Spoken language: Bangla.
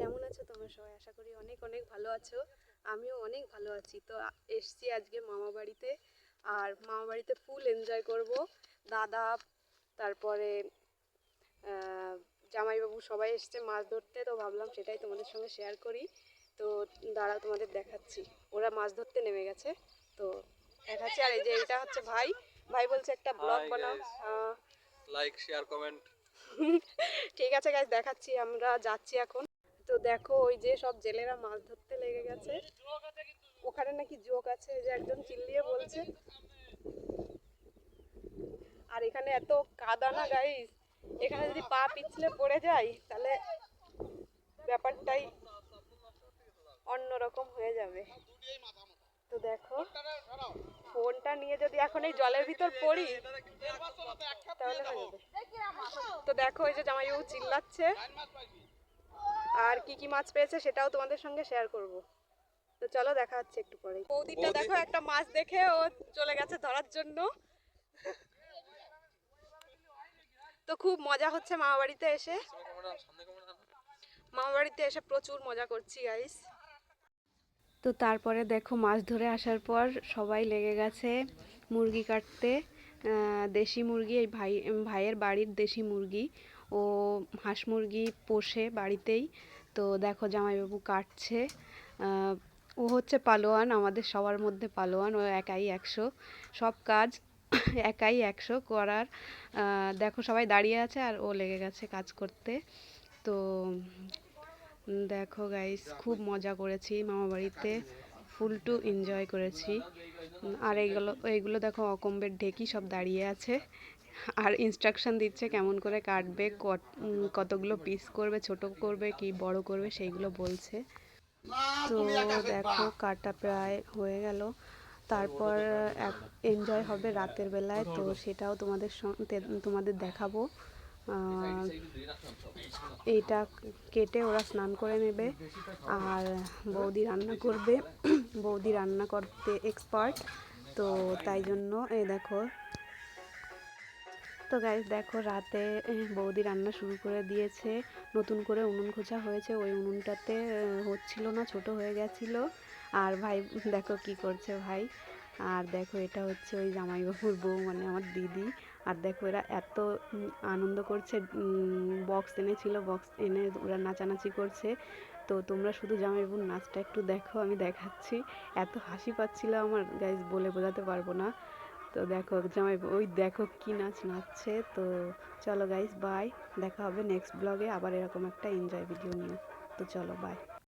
কেমন আছো তোমরা সবাই? আশা করি অনেক অনেক ভালো আছো। আমিও অনেক ভালো আছি। তো এসছি আজকে মামা বাড়িতে, আর মামা বাড়িতে ফুল এনজয় করব। দাদা, তারপরে জামাইবাবু সবাই এসছে মাছ ধরতে, তো ভাবলাম সেটাই তোমাদের সঙ্গে শেয়ার করি। তো দাঁড়াও তোমাদের দেখাচ্ছি, ওরা মাছ ধরতে নেমে গেছে। তো দেখাচ্ছি। আর এই যে এটা হচ্ছে ভাই, ভাই বলছে একটা ব্লগ বানাও। Like share comment. ঠিক আছে গাইস, দেখাচ্ছি, আমরা যাচ্ছি এখন। তো দেখো ওই যে সব জেলেরা মাছ ধরতে লেগে গেছে, ওখানে নাকি জোক আছে, যে একজন চিল্লিয়ে বলছে। আর এখানে এত কাদা না গাইস, এখানে যদি পা পিছলে পড়ে যায় তাহলে ব্যাপারটাই অন্যরকম হয়ে যাবে। তো দেখো, ফোনটা নিয়ে যদি এখন এই জলের ভিতর পড়ি তাহলে হয়ে যাবে। তো দেখো এই যে জামাইবাবু চিল্লাচ্ছে, আর কি কি মাছ পেয়েছে সেটাও তোমাদের সঙ্গে শেয়ার করব। তো চলো দেখা হচ্ছে একটু পরে। বৌদিটা দেখো একটা মাছ দেখে ও চলে গেছে ধরার জন্য। তো খুব মজা হচ্ছে মামা বাড়িতে এসে, মামা বাড়িতে এসে প্রচুর মজা করছি গাইস। তো তারপরে দেখো মাছ ধরে আসার পর সবাই লেগে গেছে মুরগি কাটতে। দেশি মুরগি, এই ভাইয়ের বাড়ির দেশি মুরগি, ও হাঁস মুরগি পোষে বাড়িতেই। তো দেখো জামাইবাবু কাটছে। ও হচ্ছে পালোয়ান, আমাদের সবার মধ্যে পালোয়ান, ও একাই 100 সব কাজ একাই 100 করার। দেখো সবাই দাঁড়িয়ে আছে আর ও লেগে গেছে কাজ করতে। তো দেখো গাইস, খুব মজা করেছি মামা বাড়িতে, ফুল টু এনজয় করেছি। আর এইগুলো দেখো অকম্বের ঢেকি সব দাঁড়িয়ে আছে আর ইনস্ট্রাকশন দিচ্ছে কেমন করে কাটবে, কতগুলো পিস করবে, ছোট করবে কি বড় করবে সেইগুলো বলছে। তো দেখো কাটা প্রায় হয়ে গেল। তারপর এনজয় হবে রাতের বেলায়, তো সেটাও তোমাদের দেখাবো। এইটা কেটে ওরা স্নান করে নেবে, আর বৌদি রান্না করবে। বৌদি রান্না করতে এক্সপার্ট, তো তাই জন্য এই দেখো। তো গাইস দেখো রাতে বৌদি রান্না শুরু করে দিয়েছে। নতুন করে উনুন খোঁচা হয়েছে, ওই উনুনটাতে হচ্ছিল না, ছোট হয়ে গেছিলো। আর ভাই দেখো কি করছে ভাই। আর দেখো এটা হচ্ছে ওই জামাইবাবুর বউ, মানে আমার দিদি। আর দেখো এরা এত আনন্দ করছে, বক্স এনেছিল, বক্স এনে ওরা নাচানাচি করছে। তো তোমরা শুধু জামাইবাবুর নাচটা একটু দেখো, আমি দেখাচ্ছি। এত হাসি পাচ্ছিল আমার গাইস, বলে বোঝাতে পারবো না। তো দেখো জামাই ওই দেখো কি নাচ নাচছে। তো চলো গাইস, বাই, দেখা হবে নেক্সট ব্লগে আবার এরকম একটা এনজয় ভিডিও নিয়ে। তো চলো বাই।